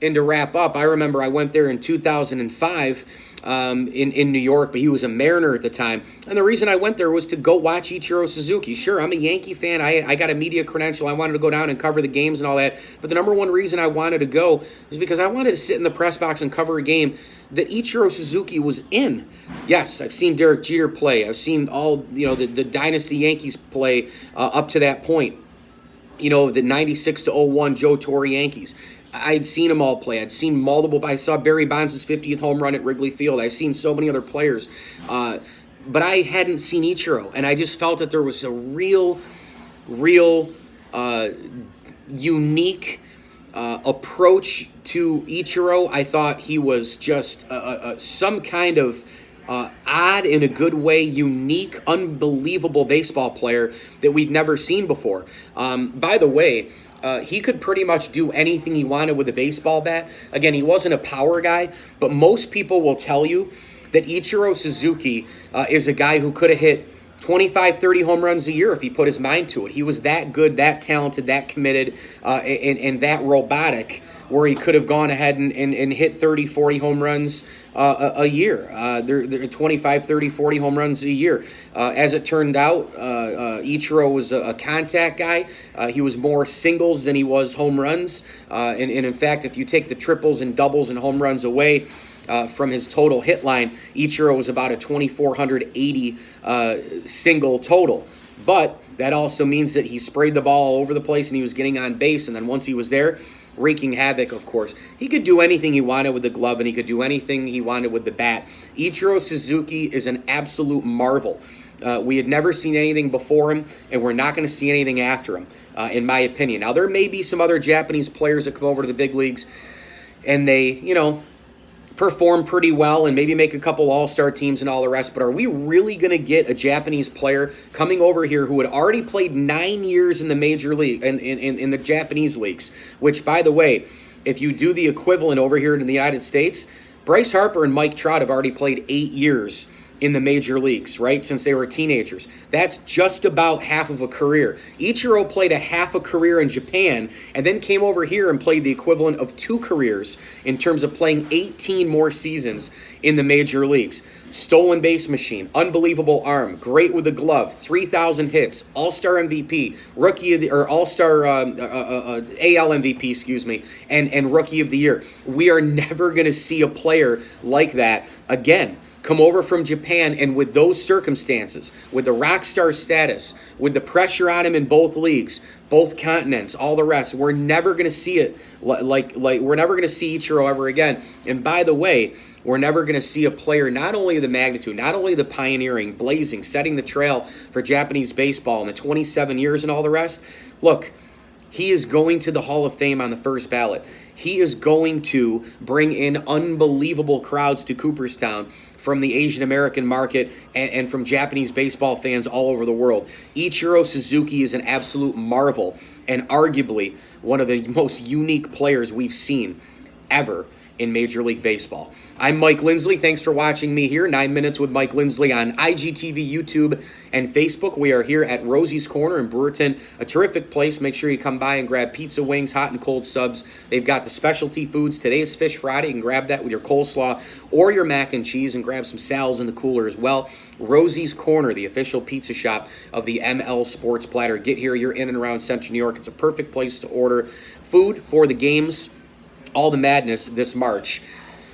And to wrap up, I remember I went there in 2005 in New York, but he was a Mariner at the time. And the reason I went there was to go watch Ichiro Suzuki. Sure, I'm a Yankee fan. I got a media credential. I wanted to go down and cover the games and all that. But the number one reason I wanted to go was because I wanted to sit in the press box and cover a game that Ichiro Suzuki was in. Yes, I've seen Derek Jeter play. I've seen all, the Dynasty Yankees play up to that point. The 96 to 01 Joe Torre Yankees. I'd seen them all play. I'd seen multiple. I saw Barry Bonds' 50th home run at Wrigley Field. I've seen so many other players. But I hadn't seen Ichiro, and I just felt that there was a real unique approach to Ichiro. I thought he was just some kind of odd, in a good way, unique, unbelievable baseball player that we'd never seen before. By the way, he could pretty much do anything he wanted with a baseball bat. Again, he wasn't a power guy, but most people will tell you that Ichiro Suzuki is a guy who could have hit 25, 30 home runs a year if he put his mind to it. He was that good, that talented, that committed, and that robotic, where he could have gone ahead and hit 30, 40 home runs a year. They're 25, 30, 40 home runs a year. As it turned out, Ichiro was a contact guy. He was more singles than he was home runs. And in fact, if you take the triples and doubles and home runs away from his total hit line, Ichiro was about a 2,480 single total. But that also means that he sprayed the ball all over the place and he was getting on base. And then once he was there, wreaking havoc, of course. He could do anything he wanted with the glove, and he could do anything he wanted with the bat. Ichiro Suzuki is an absolute marvel. We had never seen anything before him, and we're not going to see anything after him, in my opinion. Now, there may be some other Japanese players that come over to the big leagues, and they, perform pretty well and maybe make a couple all-star teams and all the rest, but are we really going to get a Japanese player coming over here who had already played 9 years in the major league, in the Japanese leagues, which, by the way, if you do the equivalent over here in the United States, Bryce Harper and Mike Trout have already played 8 years in the major leagues, right, since they were teenagers. That's just about half of a career. Ichiro played a half a career in Japan and then came over here and played the equivalent of 2 careers in terms of playing 18 more seasons in the major leagues. Stolen base machine, unbelievable arm, great with the glove, 3,000 hits, All-Star MVP, rookie of the, or All-Star AL MVP, excuse me, and rookie of the year. We are never going to see a player like that again. Come over from Japan, and with those circumstances, with the rock star status, with the pressure on him in both leagues, both continents, all the rest, we're never going to see it like we're never going to see Ichiro ever again. And by the way, we're never going to see a player not only the magnitude, not only the pioneering, blazing, setting the trail for Japanese baseball in the 27 years and all the rest. Look, he is going to the Hall of Fame on the first ballot. He is going to bring in unbelievable crowds to Cooperstown from the Asian American market and from Japanese baseball fans all over the world. Ichiro Suzuki is an absolute marvel and arguably one of the most unique players we've seen ever in Major League Baseball. I'm Mike Lindsley. Thanks for watching me here. 9 Minutes with Mike Lindsley on IGTV, YouTube, and Facebook. We are here at Rosie's Corner in Brewerton, a terrific place. Make sure you come by and grab pizza, wings, hot and cold subs. They've got the specialty foods. Today is Fish Friday. You can grab that with your coleslaw or your mac and cheese and grab some salads in the cooler as well. Rosie's Corner, the official pizza shop of the ML Sports Platter. Get here. You're in and around Central New York. It's a perfect place to order food for the games, all the madness this March.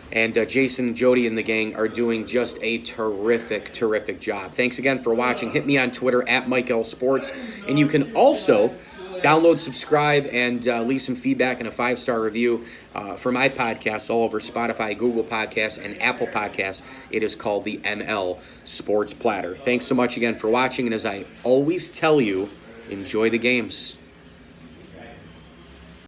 And Jason, Jody, and the gang are doing just a terrific, terrific job. Thanks again for watching. Hit me on Twitter at Mike L Sports. And you can also download, subscribe, and leave some feedback and a 5-star review for my podcast all over Spotify, Google Podcasts, and Apple Podcasts. It is called the ML Sports Platter. Thanks so much again for watching. And as I always tell you, enjoy the games.